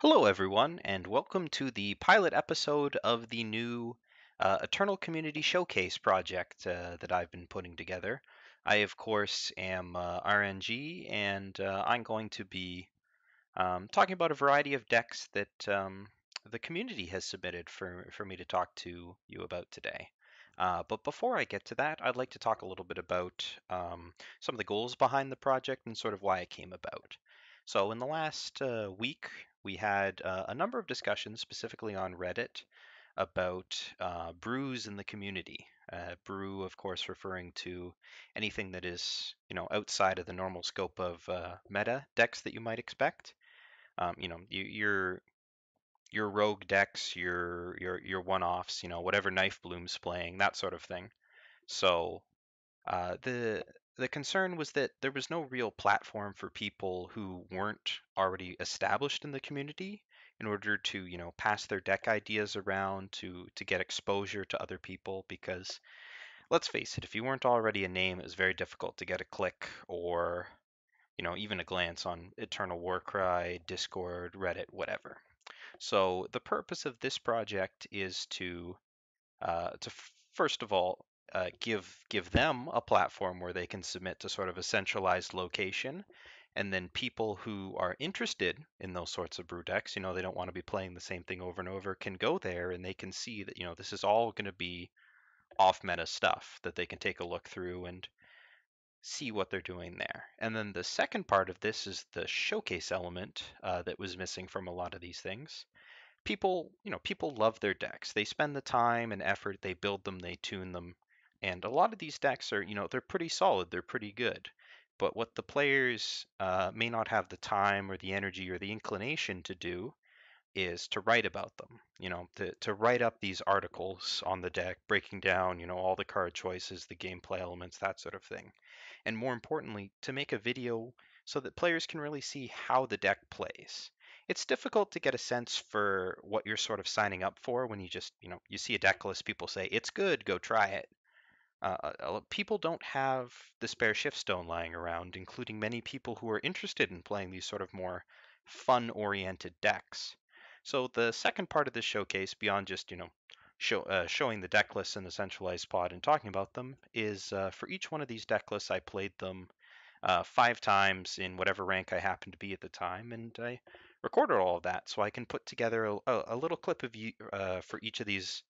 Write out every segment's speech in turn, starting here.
Hello, everyone, and welcome to the pilot episode of the new Eternal Community Showcase project that I've been putting together. I, of course, am aReNGee, and I'm going to be talking about a variety of decks that the community has submitted for me to talk to you about today. But before I get to that, I'd like to talk a little bit about some of the goals behind the project and sort of why it came about. So, in the last week, we had a number of discussions, specifically on Reddit, about brews in the community. Brew, of course, referring to anything that is, outside of the normal scope of meta decks that you might expect. Your rogue decks, your one-offs, whatever Knife Bloom's playing, that sort of thing. So the concern was that there was no real platform for people who weren't already established in the community in order to, pass their deck ideas around to get exposure to other people because let's face it, if you weren't already a name, it was very difficult to get a click or, even a glance on Eternal Warcry, Discord, Reddit, whatever. So the purpose of this project is to first of all give them a platform where they can submit to sort of a centralized location, and then people who are interested in those sorts of brew decks, they don't want to be playing the same thing over and over, can go there and they can see that this is all going to be off meta stuff that they can take a look through and see what they're doing there. And then the second part of this is the showcase element that was missing from a lot of these things. People love their decks. They spend the time and effort, they build them, they tune them. And a lot of these decks are, they're pretty solid, they're pretty good. But what the players may not have the time or the energy or the inclination to do is to write about them, to write up these articles on the deck, breaking down, all the card choices, the gameplay elements, that sort of thing. And more importantly, to make a video so that players can really see how the deck plays. It's difficult to get a sense for what you're sort of signing up for when you just, you see a deck list, people say, it's good, go try it. People don't have the spare shift stone lying around, including many people who are interested in playing these sort of more fun-oriented decks. So the second part of this showcase, beyond just showing the deck lists in the centralized pod and talking about them, is for each one of these deck lists, I played them 5 times in whatever rank I happened to be at the time, and I recorded all of that so I can put together a little clip of for each of these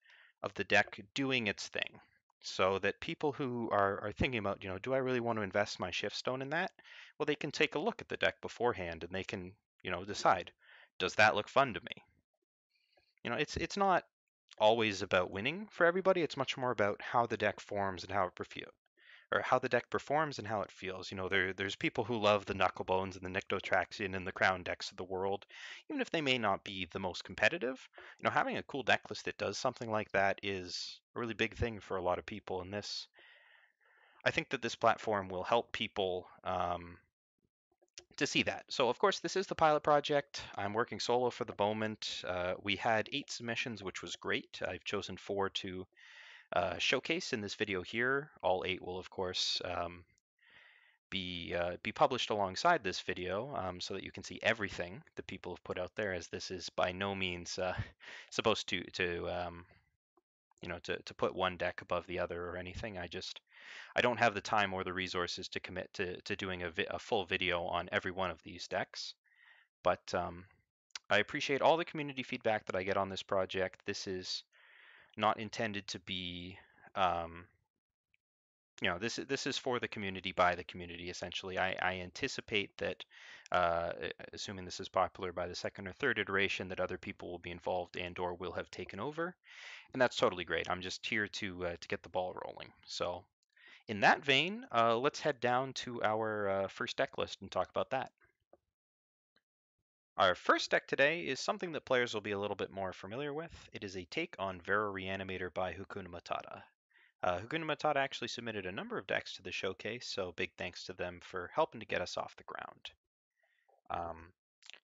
of the deck doing its thing, so that people who are thinking about, do I really want to invest my shift stone in that? Well, they can take a look at the deck beforehand and they can, decide, does that look fun to me? It's not always about winning for everybody. It's much more about how the deck forms and how it or how the deck performs and how it feels. There's people who love the Knucklebones and the Nyctotraxion and the Crown decks of the world, even if they may not be the most competitive. Having a cool deck list that does something like that is a really big thing for a lot of people. And I think that this platform will help people to see that. So, of course, this is the pilot project. I'm working solo for the moment. We had 8 submissions, which was great. I've chosen 4 to showcase in this video here. All 8 will, of course, be published alongside this video, so that you can see everything that people have put out there. As this is by no means supposed to put one deck above the other or anything. I don't have the time or the resources to commit to doing a full video on every one of these decks. But I appreciate all the community feedback that I get on this project. This is not intended to be this is for the community by the community. Essentially, I anticipate that, assuming this is popular by the second or third iteration, that other people will be involved and or will have taken over, and that's totally great. I'm just here to get the ball rolling. So in that vein, let's head down to our first deck list and talk about that. Our first deck today is something that players will be a little bit more familiar with. It is a take on Vera Reanimator by Hakuna Matata. Hakuna Matata actually submitted a number of decks to the showcase, so big thanks to them for helping to get us off the ground.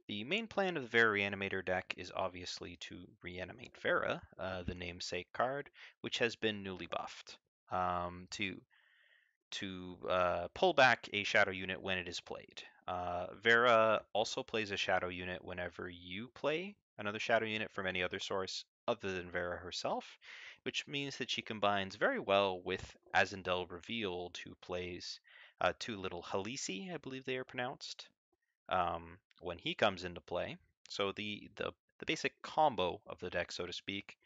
The main plan of the Vera Reanimator deck is obviously to reanimate Vera, the namesake card, which has been newly buffed, to pull back a shadow unit when it is played. Vera also plays a shadow unit whenever you play another shadow unit from any other source other than Vera herself, which means that she combines very well with Azendel Revealed, who plays two little Halisi, I believe they are pronounced, when he comes into play. So the basic combo of the deck, so to speak,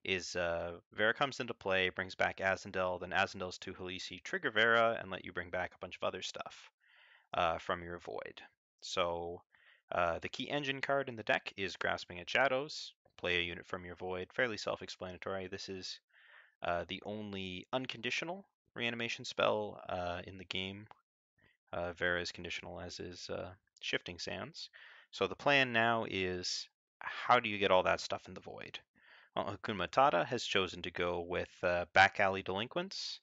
is Vera comes into play, brings back Azendel, then Azendel's two Halisi trigger Vera and let you bring back a bunch of other stuff from your void. So the key engine card in the deck is Grasping at Shadows. Play a unit from your void. Fairly self-explanatory. This is the only unconditional reanimation spell in the game. Vera is conditional, as is Shifting Sands. So the plan now is, how do you get all that stuff in the void? Well, Hakuna Matata has chosen to go with Back Alley Delinquents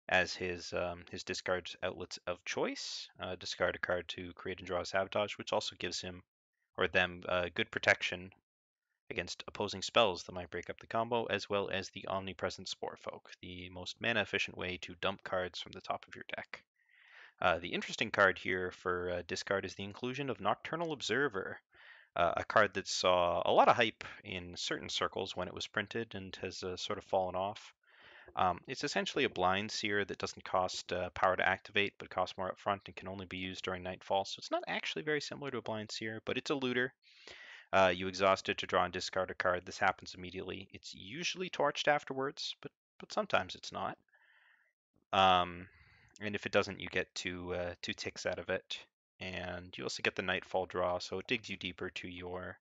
as his discard outlets of choice. Discard a card to create and draw a sabotage, which also gives him or them good protection against opposing spells that might break up the combo, as well as the Omnipresent Sporefolk, the most mana efficient way to dump cards from the top of your deck. The interesting card here for discard is the inclusion of Nocturnal Observer, a card that saw a lot of hype in certain circles when it was printed and has sort of fallen off. It's essentially a blind seer that doesn't cost power to activate, but costs more upfront and can only be used during nightfall. So it's not actually very similar to a blind seer, but it's a looter. You exhaust it to draw and discard a card. This happens immediately. It's usually torched afterwards, but sometimes it's not. Um, and if it doesn't, you get two ticks out of it, and you also get the nightfall draw, so it digs you deeper to your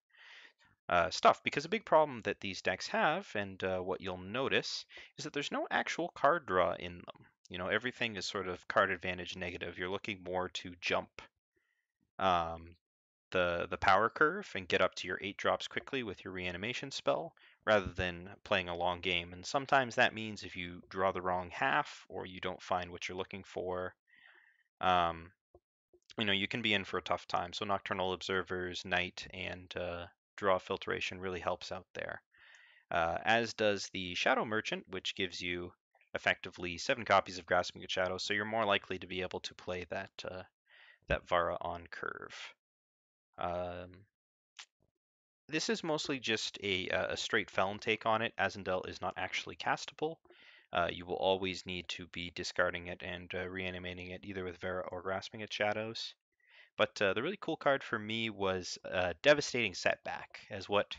stuff. Because a big problem that these decks have, and what you'll notice, is that there's no actual card draw in them. You know, everything is sort of card advantage negative. You're looking more to jump um, the power curve and get up to your 8 drops quickly with your reanimation spell, rather than playing a long game. And sometimes that means if you draw the wrong half or you don't find what you're looking for, um, you can be in for a tough time. So Nocturnal Observers, Night, and Draw Filtration really helps out there. As does the Shadow Merchant, which gives you effectively 7 copies of Grasping at Shadows, so you're more likely to be able to play that Vara on curve. Um, this is mostly just a straight Felon take on it. Azendel is not actually castable. You will always need to be discarding it and reanimating it either with Vera or Grasping at Shadows. But the really cool card for me was Devastating Setback, as what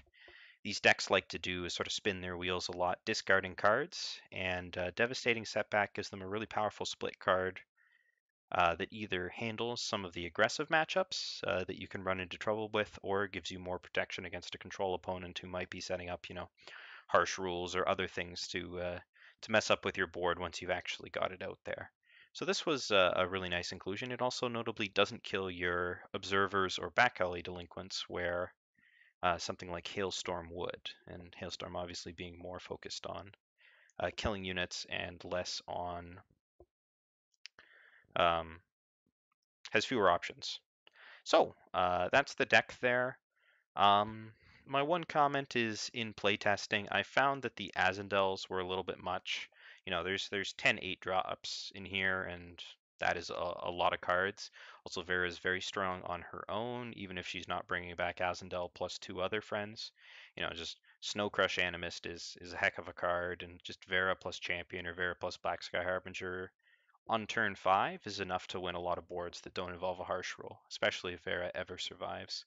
these decks like to do is sort of spin their wheels a lot, discarding cards, and Devastating Setback gives them a really powerful split card that either handles some of the aggressive matchups that you can run into trouble with, or gives you more protection against a control opponent who might be setting up, harsh rules or other things to mess up with your board once you've actually got it out there. So this was a really nice inclusion. It also notably doesn't kill your observers or back alley delinquents, where something like Hailstorm would, and Hailstorm obviously being more focused on killing units and less on um, has fewer options. So that's the deck there. Um, my one comment is in playtesting, I found that the Azendels were a little bit much. There's 10 8 drops in here, and that is a lot of cards. Also, Vera is very strong on her own, even if she's not bringing back Azendel plus 2 other friends. Just Snow Crush Animist is a heck of a card, and just Vera plus Champion or Vera plus Black Sky Harbinger on turn 5 is enough to win a lot of boards that don't involve a harsh rule, especially if Vera ever survives.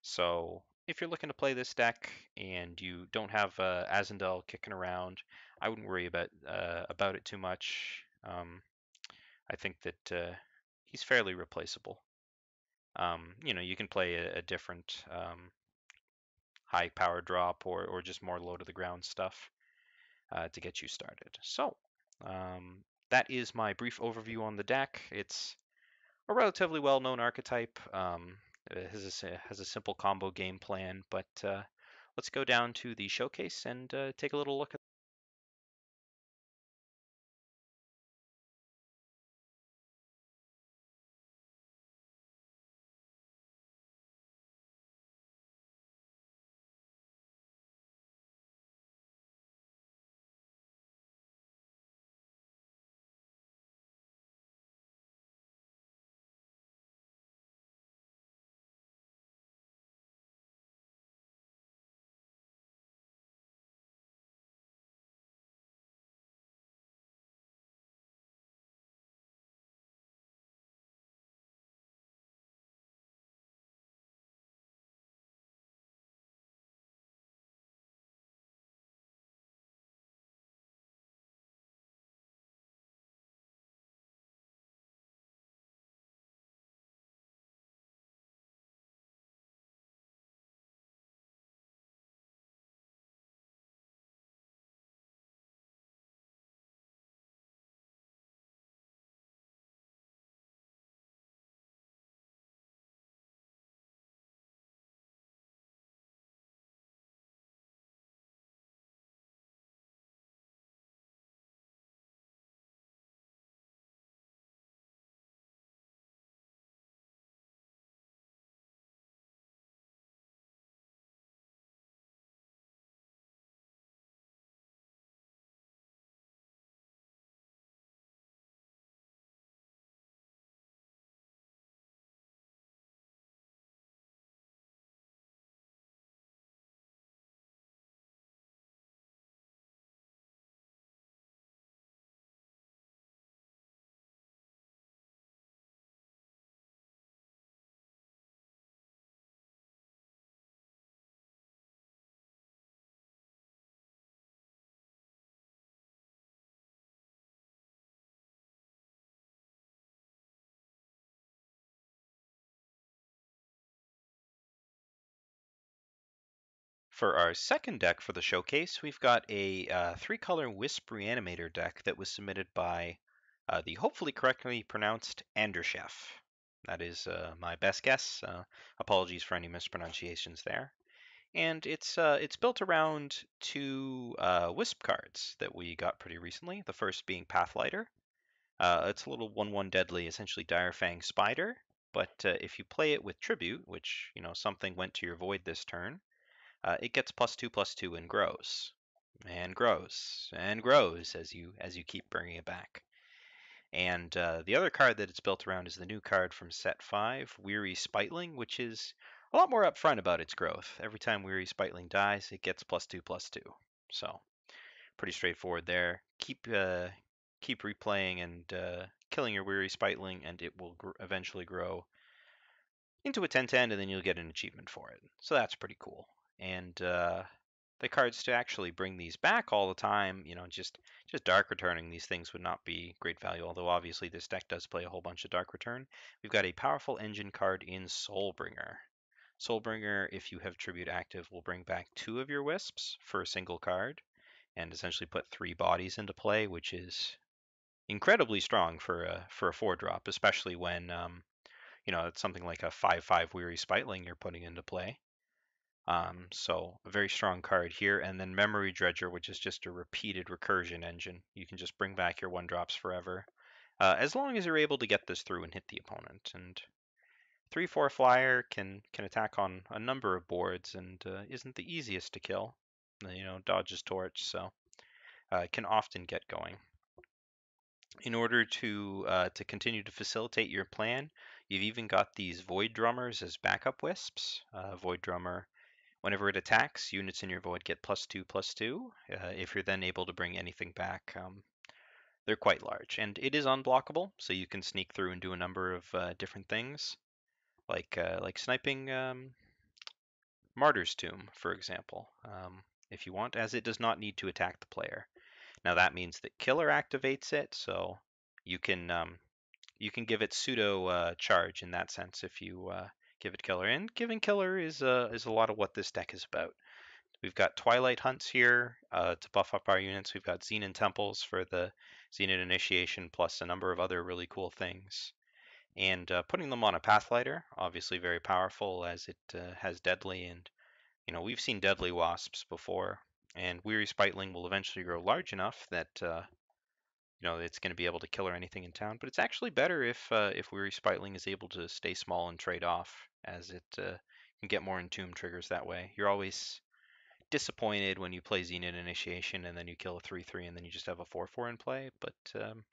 So if you're looking to play this deck and you don't have Azendel kicking around, I wouldn't worry about it too much. I think that he's fairly replaceable. You can play a different high power drop or just more low to the ground stuff to get you started. So um, that is my brief overview on the deck. It's a relatively well-known archetype. It has a simple combo game plan, but let's go down to the showcase and take a little look at For our second deck for the showcase, we've got a three-color Wisp Reanimator deck that was submitted by the hopefully correctly pronounced Anderchef. That is my best guess. Apologies for any mispronunciations there. And it's built around two Wisp cards that we got pretty recently. The first being Pathlighter. It's a little 1/1 deadly, essentially Direfang Spider. But if you play it with Tribute, which something went to your void this turn, it gets +2/+2 and grows and grows and grows as you keep bringing it back. And the other card that it's built around is the new card from set 5, Weary Spitling, which is a lot more upfront about its growth. Every time Weary Spitling dies, it gets +2/+2. So pretty straightforward there. Keep replaying and killing your Weary Spitling, and it will eventually grow into a 10/10, and then you'll get an achievement for it. So that's pretty cool. And the cards to actually bring these back all the time, just dark returning these things would not be great value, although obviously this deck does play a whole bunch of dark return. We've got a powerful engine card in Soulbringer. Soulbringer, if you have Tribute active, will bring back 2 of your Wisps for a single card, and essentially put 3 bodies into play, which is incredibly strong for a 4-drop, especially when it's something like a 5/5 Weary Spitling you're putting into play. So a very strong card here, and then Memory Dredger, which is just a repeated recursion engine. You can just bring back your 1-drops forever, as long as you're able to get this through and hit the opponent. And 3/4 flyer can attack on a number of boards and isn't the easiest to kill. Dodges torch, so can often get going. In order to continue to facilitate your plan, you've even got these Void Drummers as backup Wisps. Void Drummer, whenever it attacks, units in your void get +2/+2. If you're then able to bring anything back, they're quite large. And it is unblockable, so you can sneak through and do a number of different things, like sniping Martyr's Tomb, for example, if you want, as it does not need to attack the player. Now that means that Killer activates it, so you can give it pseudo charge in that sense if you give it Killer. And giving Killer is a lot of what this deck is about. We've got Twilight Hunts here to buff up our units. We've got Xenon Temples for the Xenon Initiation, plus a number of other really cool things. And putting them on a Pathlighter, obviously very powerful as it has Deadly. And, we've seen Deadly Wasps before. And Weary Spitling will eventually grow large enough that, it's going to be able to kill or anything in town. But it's actually better if Weary Spitling is able to stay small and trade off, as it can get more Entomb triggers that way. You're always disappointed when you play Xenon Initiation and then you kill a 3/3 and then you just have a 4/4 in play, but you're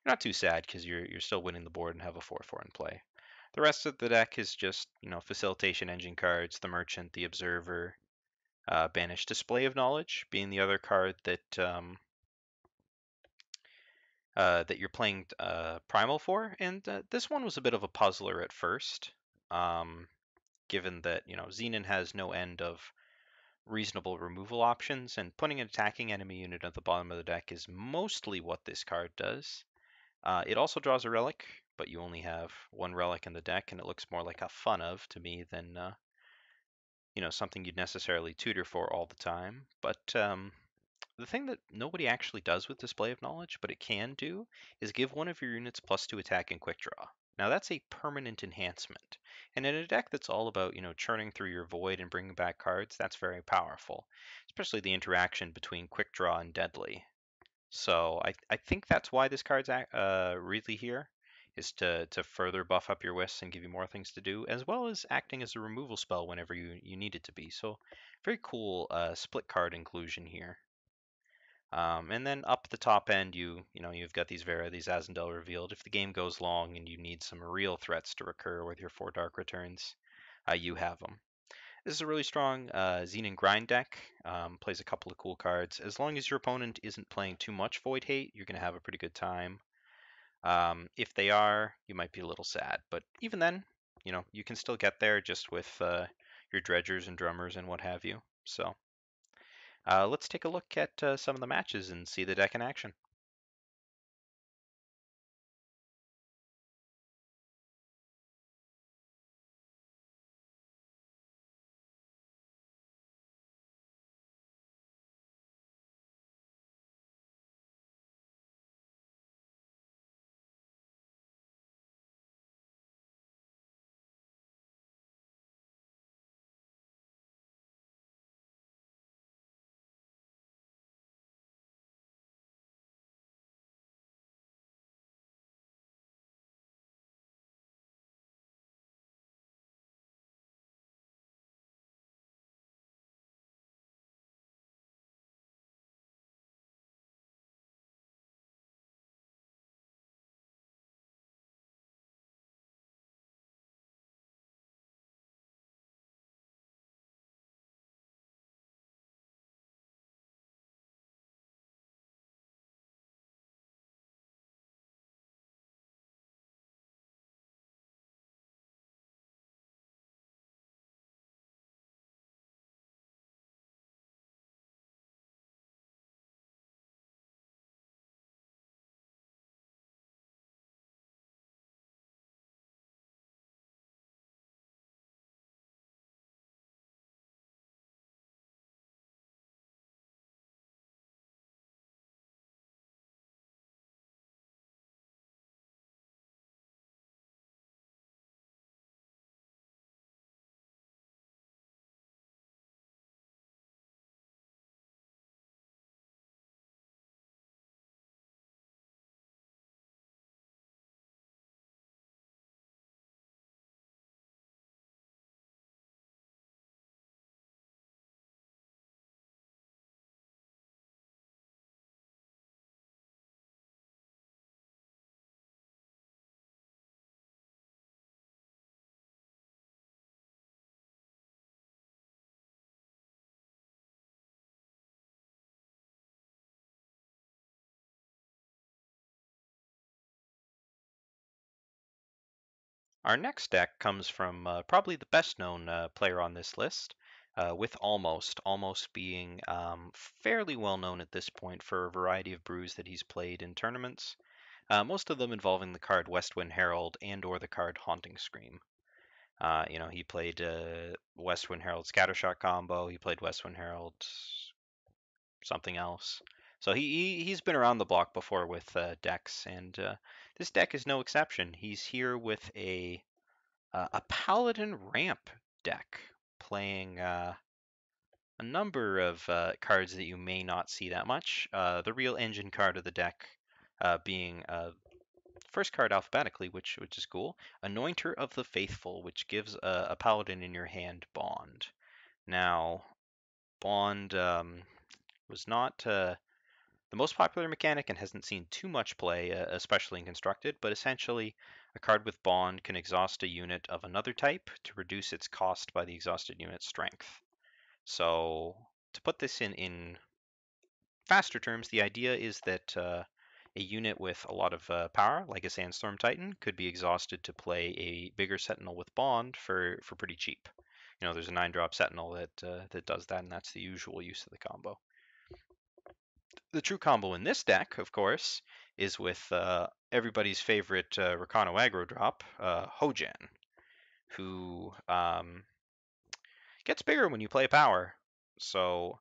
not too sad because you're still winning the board and have a 4/4 in play. The rest of the deck is just facilitation engine cards, the Merchant, the Observer, Banished Display of Knowledge being the other card that you're playing Primal for, and this one was a bit of a puzzler at first, given that Xenon has no end of reasonable removal options, and putting an attacking enemy unit at the bottom of the deck is mostly what this card does. It also draws a relic, but you only have 1 relic in the deck, and it looks more like a fun of to me than something you'd necessarily tutor for all the time. But the thing that nobody actually does with Display of Knowledge, but it can do, is give one of your units +2 attack and quick draw. Now that's a permanent enhancement. And in a deck that's all about, churning through your void and bringing back cards, that's very powerful. Especially the interaction between quick draw and deadly. So I think that's why this card's really here, is to further buff up your Wisps and give you more things to do, as well as acting as a removal spell whenever you need it to be. So very cool split card inclusion here. And then up the top end, you've got these Azendel revealed. If the game goes long and you need some real threats to recur with your 4 Dark Returns, you have them. This is a really strong Xenon grind deck. Plays a couple of cool cards. As long as your opponent isn't playing too much Void Hate, you're going to have a pretty good time. If they are, you might be a little sad. But even then, you can still get there just with your Dredgers and Drummers and what have you. So let's take a look at some of the matches and see the deck in action. Our next deck comes from probably the best known player on this list, with Almost. Almost being fairly well known at this point for a variety of brews that he's played in tournaments, most of them involving the card Westwind Herald and or the card Haunting Scream. He played Westwind Herald Scattershot combo. He played Westwind Herald something else. So he's been around the block before with decks, and this deck is no exception. He's here with a Paladin ramp deck, playing a number of cards that you may not see that much. The real engine card of the deck being first card alphabetically, which is cool. Anointer of the Faithful, which gives a paladin in your hand Bond. Now, Bond was not the most popular mechanic and hasn't seen too much play, especially in Constructed, but essentially a card with Bond can exhaust a unit of another type to reduce its cost by the exhausted unit's strength. So, to put this in faster terms, the idea is that a unit with a lot of power, like a Sandstorm Titan, could be exhausted to play a bigger Sentinel with Bond for pretty cheap. There's a 9-drop Sentinel that does that, and that's the usual use of the combo. The true combo in this deck, of course, is with everybody's favorite Rakano aggro drop, Hojan, who gets bigger when you play power. So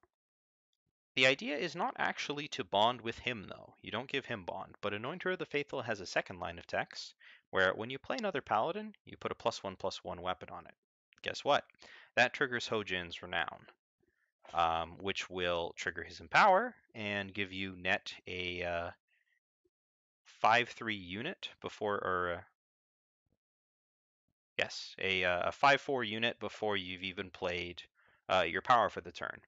the idea is not actually to bond with him, though. You don't give him bond, but Anointer of the Faithful has a second line of text, where when you play another paladin, you put a +1/+1 weapon on it. Guess what? That triggers Hojan's Renown, which will trigger his Empower and give you net a 5/3 unit before, or yes, a 5/4 unit before you've even played your power for the turn.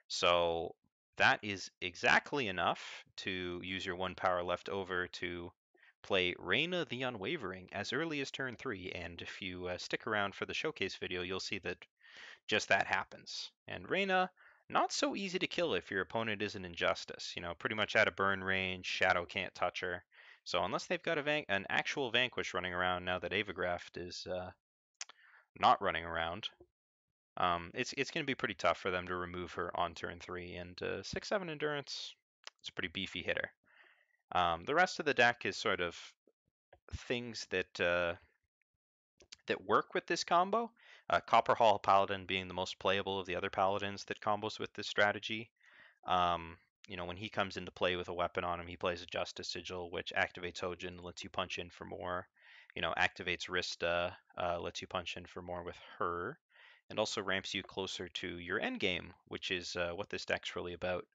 So that is exactly enough to use your 1 power left over to play Reyna the Unwavering as early as turn 3. And if you stick around for the showcase video, you'll see that just that happens. And Reyna, not so easy to kill if your opponent is an Injustice. Pretty much out of burn range, Shadow can't touch her. So unless they've got an actual Vanquish running around now that Avagraft is not running around, it's going to be pretty tough for them to remove her on turn 3. And 6/7 endurance, it's a pretty beefy hitter. The rest of the deck is sort of things that work with this combo. Copper Hall Paladin being the most playable of the other paladins that combos with this strategy. When he comes into play with a weapon on him, he plays a Justice Sigil, which activates Hojin, lets you punch in for more. Activates Rista, lets you punch in for more with her, and also ramps you closer to your endgame, which is what this deck's really about.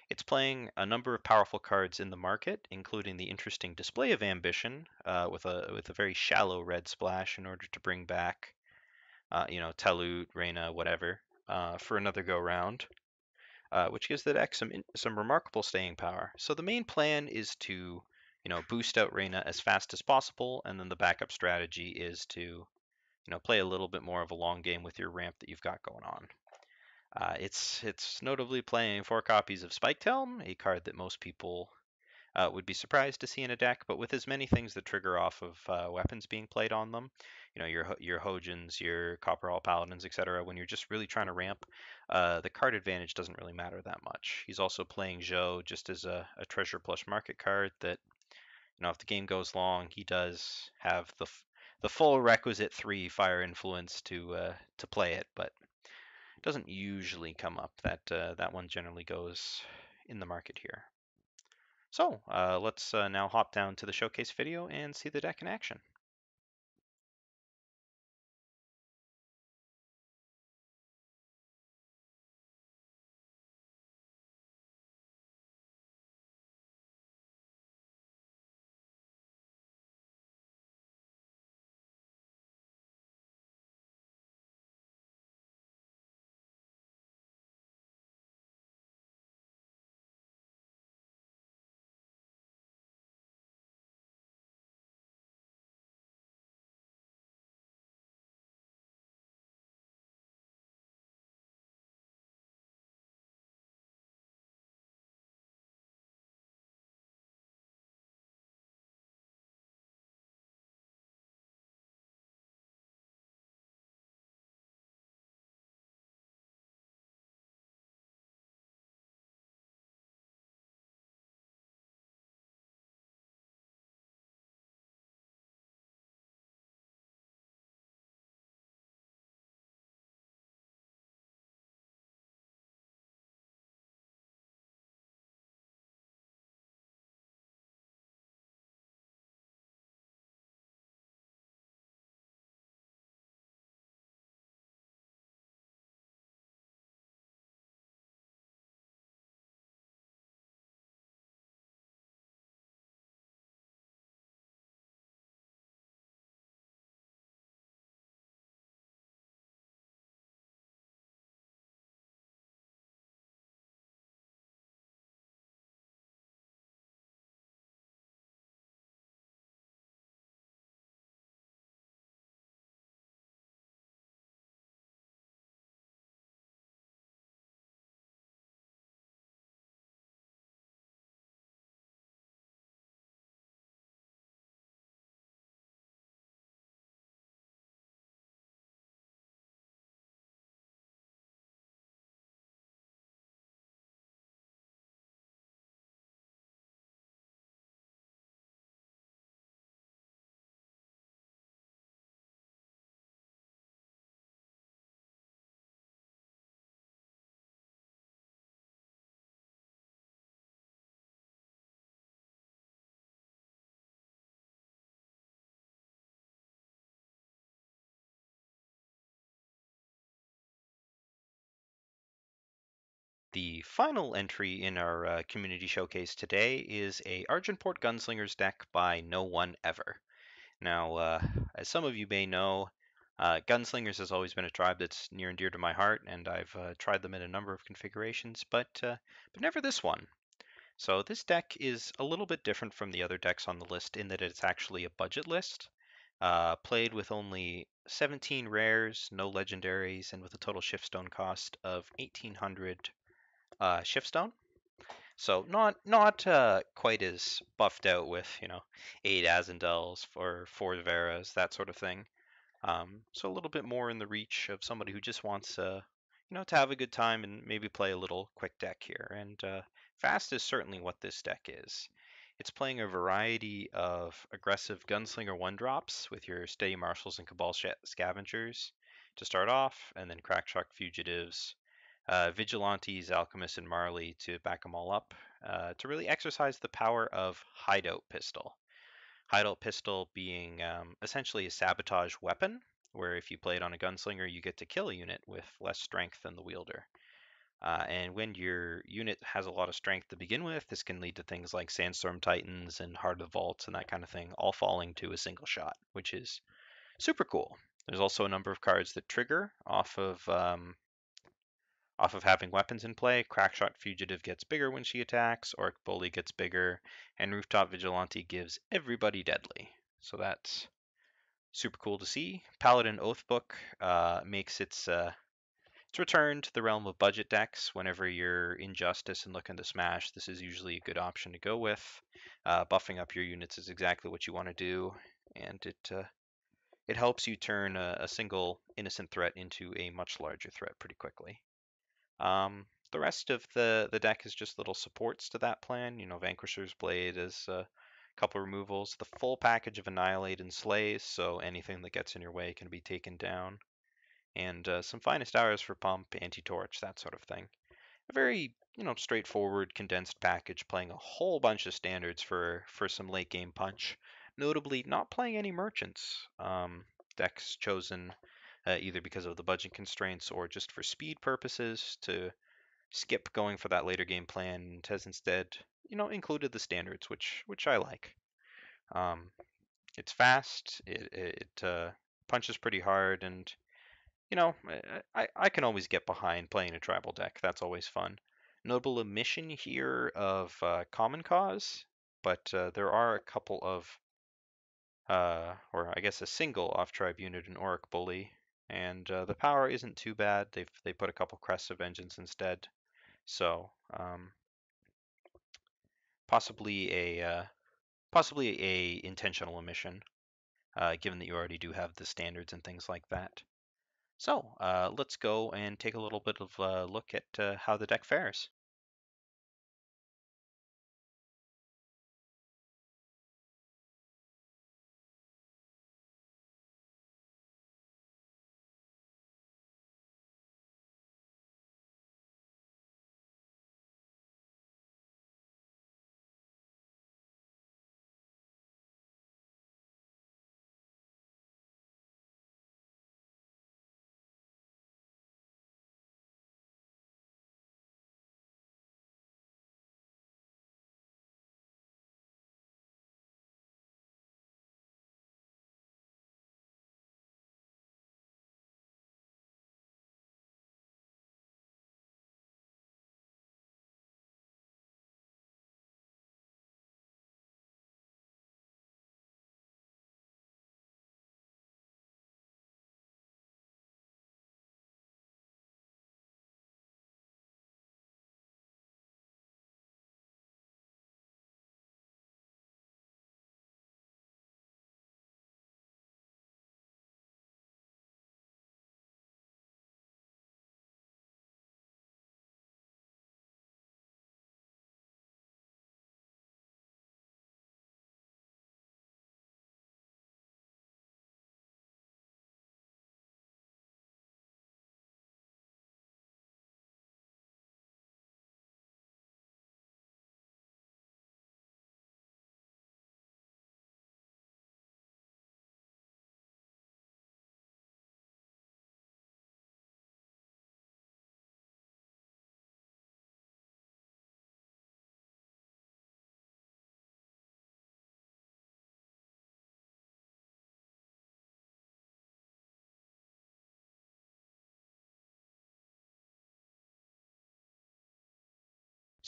It's playing a number of powerful cards in the market, including the interesting Display of Ambition, with a very shallow red splash in order to bring back, Talut, Reyna, whatever, for another go round. Which gives the deck some remarkable staying power. So the main plan is to, boost out Reyna as fast as possible, and then the backup strategy is to, play a little bit more of a long game with your ramp that you've got going on. It's notably playing 4 copies of Spiked Helm, a card that most people would be surprised to see in a deck, but with as many things that trigger off of weapons being played on them, your Hojins, your Copperhall Paladins, etc. When you're just really trying to ramp, the card advantage doesn't really matter that much. He's also playing Zhou just as a treasure plus market card that, if the game goes long, he does have the full requisite 3 fire influence to play it, but it doesn't usually come up. That one generally goes in the market here. So let's now hop down to the showcase video and see the deck in action. The final entry in our community showcase today is a Argenport Gunslingers deck by No One Ever. Now, as some of you may know, Gunslingers has always been a tribe that's near and dear to my heart, and I've tried them in a number of configurations, but never this one. So this deck is a little bit different from the other decks on the list in that it's actually a budget list, played with only 17 rares, no legendaries, and with a total shiftstone cost of 1800 shiftstone. So not quite as buffed out with 8 Azendels or 4 Veras, that sort of thing. So a little bit more in the reach of somebody who just wants to have a good time and maybe play a little quick deck here. And fast is certainly what this deck is. It's playing a variety of aggressive gunslinger one drops with your steady marshals and cabal scavengers to start off, and then crackshock fugitives, vigilantes, alchemists, and Marley to back them all up, to really exercise the power of hideout pistol. Hideout pistol being essentially a sabotage weapon, where if you play it on a gunslinger, you get to kill a unit with less strength than the wielder. And when your unit has a lot of strength to begin with, this can lead to things like Sandstorm Titans and Heart of Vaults and that kind of thing, all falling to a single shot, which is super cool. There's also a number of cards that trigger off of having weapons in play. Crackshot Fugitive gets bigger when she attacks, Orc Bully gets bigger, and Rooftop Vigilante gives everybody deadly. So that's super cool to see. Paladin Oathbook makes its return to the realm of budget decks. Whenever you're in Justice and looking to smash, this is usually a good option to go with. Buffing up your units is exactly what you want to do, and it helps you turn a single innocent threat into a much larger threat pretty quickly. The rest of the deck is just little supports to that plan. Vanquisher's Blade is a couple removals, the full package of Annihilate and Slays, so anything that gets in your way can be taken down, and some Finest Hours for Pump, Anti-Torch, that sort of thing. A very straightforward, condensed package, playing a whole bunch of standards for some late game punch. Notably, not playing any merchants. Decks chosen either because of the budget constraints or just for speed purposes to skip going for that later game plan and has instead, included the standards, which I like. Um, it's fast, it punches pretty hard, and I can always get behind playing a tribal deck. That's always fun. Notable omission here of Common Cause, but there are a couple of, or I guess a single off-tribe unit in Auric Bully, and the power isn't too bad. They put a couple Crests of Vengeance instead, so possibly a intentional omission, given that you already do have the standards and things like that. So let's go and take a little bit of a look at how the deck fares.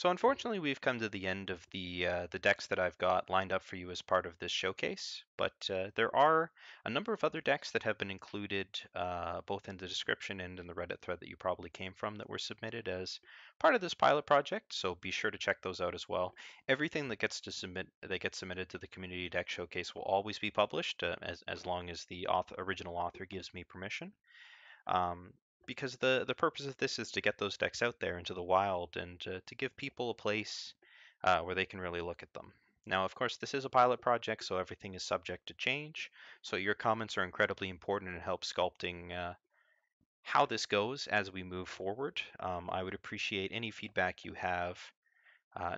So unfortunately, we've come to the end of the decks that I've got lined up for you as part of this showcase. But there are a number of other decks that have been included both in the description and in the Reddit thread that you probably came from that were submitted as part of this pilot project. So be sure to check those out as well. Everything that gets submitted to the community deck showcase will always be published as long as the original author gives me permission. Um, because the purpose of this is to get those decks out there into the wild and to give people a place where they can really look at them. Now, of course, this is a pilot project, so everything is subject to change. So your comments are incredibly important and help sculpting how this goes as we move forward. I would appreciate any feedback you have,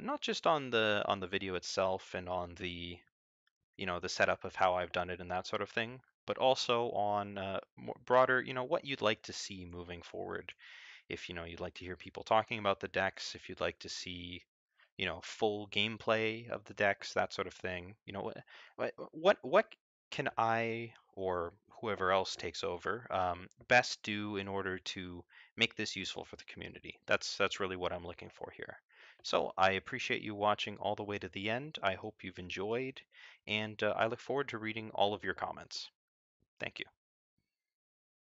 not just on the video itself and on the setup of how I've done it and that sort of thing, but also on more broader, what you'd like to see moving forward. If you'd like to hear people talking about the decks, if you'd like to see full gameplay of the decks, that sort of thing. What can I or whoever else takes over best do in order to make this useful for the community? That's really what I'm looking for here. So I appreciate you watching all the way to the end. I hope you've enjoyed, and I look forward to reading all of your comments. Thank you.